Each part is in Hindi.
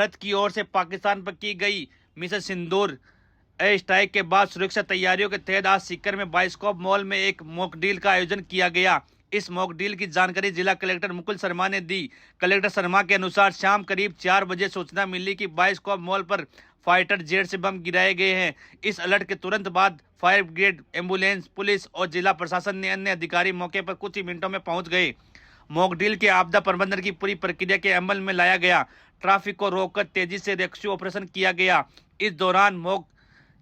भारत की ओर से पाकिस्तान पर की गई मिशन सिंदूर एयर स्ट्राइक के बाद सुरक्षा तैयारियों के तहत आज सीकर में बाइस्कोप मॉल में एक मॉक ड्रिल का आयोजन किया गया। इस मॉक ड्रिल की जानकारी जिला कलेक्टर मुकुल शर्मा ने दी। कलेक्टर शर्मा के अनुसार शाम करीब 4 बजे सूचना मिली कि बाइस्कोप मॉल पर फाइटर जेट से बम गिराए गए हैं। इस अलर्ट के तुरंत बाद फायर ब्रिगेड, एम्बुलेंस, पुलिस और जिला प्रशासन ने अन्य अधिकारी मौके पर कुछ ही मिनटों में पहुंच गए। मॉक ड्रिल के आपदा प्रबंधन की पूरी प्रक्रिया के अमल में लाया गया। ट्रैफिक को रोककर तेजी से रेस्क्यू ऑपरेशन किया गया। इस दौरान मॉक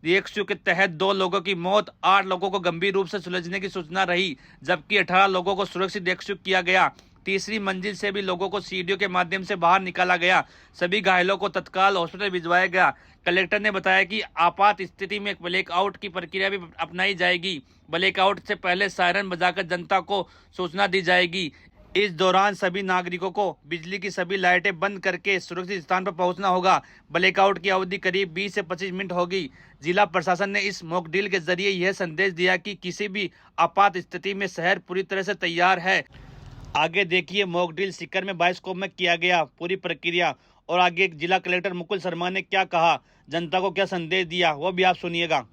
रेस्क्यू के तहत 2 लोगों की मौत, 8 लोगों को गंभीर रूप से सुलझने की सूचना रही, जबकि 18 लोगों को सुरक्षित रेस्क्यू किया गया। तीसरी मंजिल से भी लोगों को सीढ़ियों के माध्यम से बाहर निकाला गया। सभी घायलों को तत्काल हॉस्पिटल भिजवाया गया। कलेक्टर ने बताया कि आपात स्थिति में ब्लैकआउट की प्रक्रिया भी अपनाई जाएगी। ब्लैकआउट से पहले सायरन बजाकर जनता को सूचना दी जाएगी। इस दौरान सभी नागरिकों को बिजली की सभी लाइटें बंद करके सुरक्षित स्थान पर पहुंचना होगा। ब्लैकआउट की अवधि करीब 20 से 25 मिनट होगी। जिला प्रशासन ने इस मॉक ड्रिल के जरिए यह संदेश दिया कि किसी भी आपात स्थिति में शहर पूरी तरह से तैयार है। आगे देखिए मॉक ड्रिल सीकर में बाइस्कोप में किया गया पूरी प्रक्रिया, और आगे जिला कलेक्टर मुकुल शर्मा ने क्या कहा, जनता को क्या संदेश दिया, वो भी आप सुनिएगा।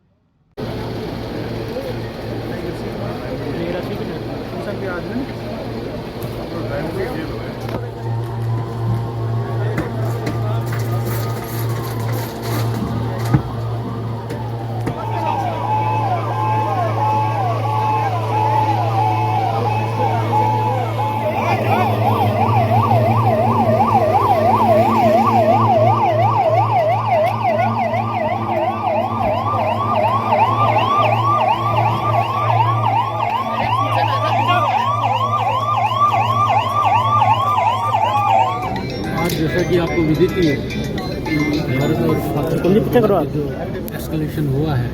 जैसा कि आपको विदित ही है, भारत और पाकिस्तान का जो एस्केलेशन हुआ है,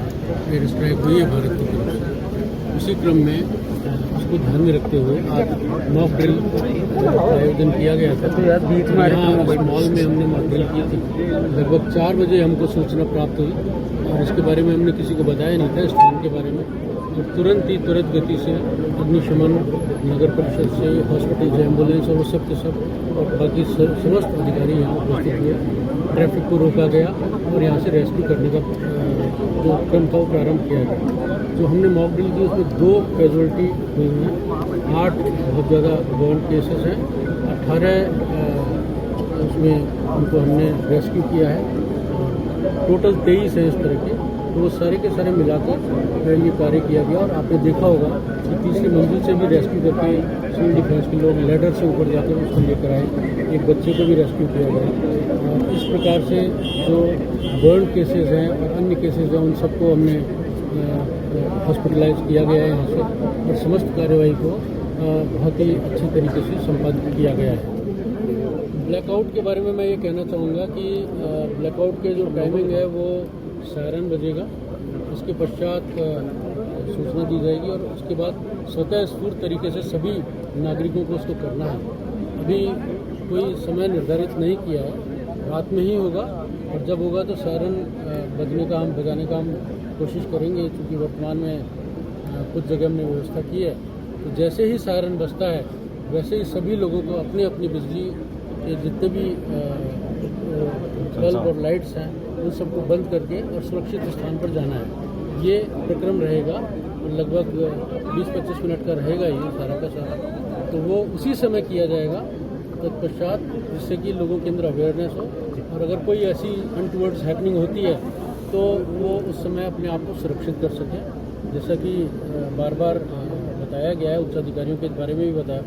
एयर स्ट्राइक हुई है भारत की तरफ से, उसी क्रम में उसको ध्यान में रखते हुए आज मॉक ड्रिल का आयोजन किया गया था। यहाँ इस मॉल में हमने मॉक ड्रिल की थी। लगभग 4 बजे हमको सूचना प्राप्त हुई और इसके बारे में हमने किसी को बताया नहीं था, स्थान के बारे में, और तुरंत गति से अग्निशमन, नगर परिषद से, हॉस्पिटल से, एम्बुलेंस और सब के सब और बाकी समस्त अधिकारी यहाँ उपस्थित हुए। ट्रैफिक को रोका गया और यहाँ से रेस्क्यू करने का जो क्रम था वो प्रारंभ किया गया। जो हमने मॉक ड्रिल की उसमें 2 कैजुअलिटी हुई हैं, 8 बहुत ज़्यादा बर्न केसेस हैं, 18 उसमें उनको हमने रेस्क्यू किया है। टोटल 23 हैं इस तरह के, तो वो सारे के सारे मिलाकर ये कार्य किया गया। और आपने देखा होगा कि तीसरी मंजिल से भी रेस्क्यू करके सिविल डिफेंस के लोग लेडर से ऊपर जाकर उसको लेकर आए। एक बच्चे को भी रेस्क्यू किया गया। और इस प्रकार से जो बर्न केसेस हैं और अन्य केसेस हैं उन सबको हमने हॉस्पिटलाइज किया गया है यहाँ से, और समस्त कार्यवाही को बहुत ही अच्छी तरीके से संपादित किया गया है। ब्लैकआउट के बारे में मैं ये कहना चाहूँगा कि ब्लैकआउट के जो टाइमिंग है वो सायरन बजेगा, उसके पश्चात सूचना दी जाएगी और उसके बाद स्वतः स्फूर्त तरीके से सभी नागरिकों को उसको करना है। अभी कोई समय निर्धारित नहीं किया है, रात में ही होगा, और जब होगा तो सायरन बजाने का हम कोशिश करेंगे, क्योंकि वर्तमान में कुछ जगह हमने व्यवस्था की है। तो जैसे ही सायरन बजता है वैसे ही सभी लोगों को अपनी अपनी बिजली के जितने भी बल्ब और लाइट्स हैं उन सबको बंद करके और सुरक्षित स्थान पर जाना है। ये प्रक्रम रहेगा, लगभग 20-25 मिनट का रहेगा ये सारा का सारा। तो वो उसी समय किया जाएगा तत्पश्चात, जिससे कि लोगों के अंदर अवेयरनेस हो, और अगर कोई ऐसी अनटुवर्ड्स हैपनिंग होती है तो वो उस समय अपने आप को सुरक्षित कर सकें। जैसा कि बार बार बताया गया है, उच्चाधिकारियों के बारे में भी बताया,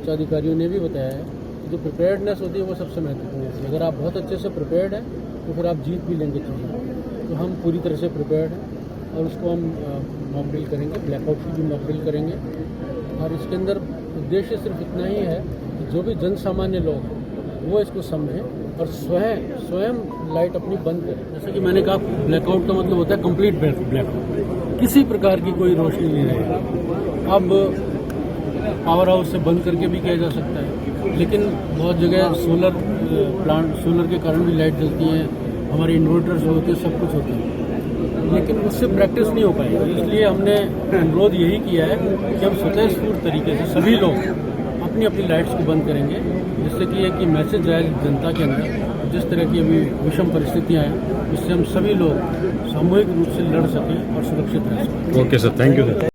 उच्चाधिकारियों ने भी बताया है कि जो प्रिपेयर्डनेस होती है वो सबसे महत्वपूर्ण होती है। अगर आप बहुत अच्छे से प्रिपेयर्ड हैं तो फिर आप जीत भी लेंगे चीज़ें। तो हम पूरी तरह से प्रिपेयर्ड हैं और उसको हम मॉक ड्रिल करेंगे, ब्लैकआउट की भी मॉक ड्रिल करेंगे। और इसके अंदर उद्देश्य सिर्फ इतना ही है कि जो भी जन सामान्य लोग हैं वो इसको समझें और स्वयं लाइट अपनी बंद करें। जैसे कि मैंने कहा, ब्लैकआउट का मतलब होता है कंप्लीट ब्लैकआउट, किसी प्रकार की कोई रोशनी नहीं रहेगी। अब पावर हाउस से बंद करके भी किया जा सकता है, लेकिन बहुत जगह सोलर के कारण भी लाइट जलती हैं, हमारे इन्वर्टर्स होते हैं, सब कुछ होता है, लेकिन उससे प्रैक्टिस नहीं हो पाएगी। इसलिए हमने अनुरोध यही किया है कि हम स्वतः स्फूर्त तरीके से सभी लोग अपनी अपनी लाइट्स को बंद करेंगे, जिससे कि एक मैसेज जाए जनता के अंदर जिस तरह की अभी विषम परिस्थितियाँ हैं, इससे हम सभी लोग सामूहिक रूप से लड़ सकें और सुरक्षित रह सकें। Okay sir, thank you sir.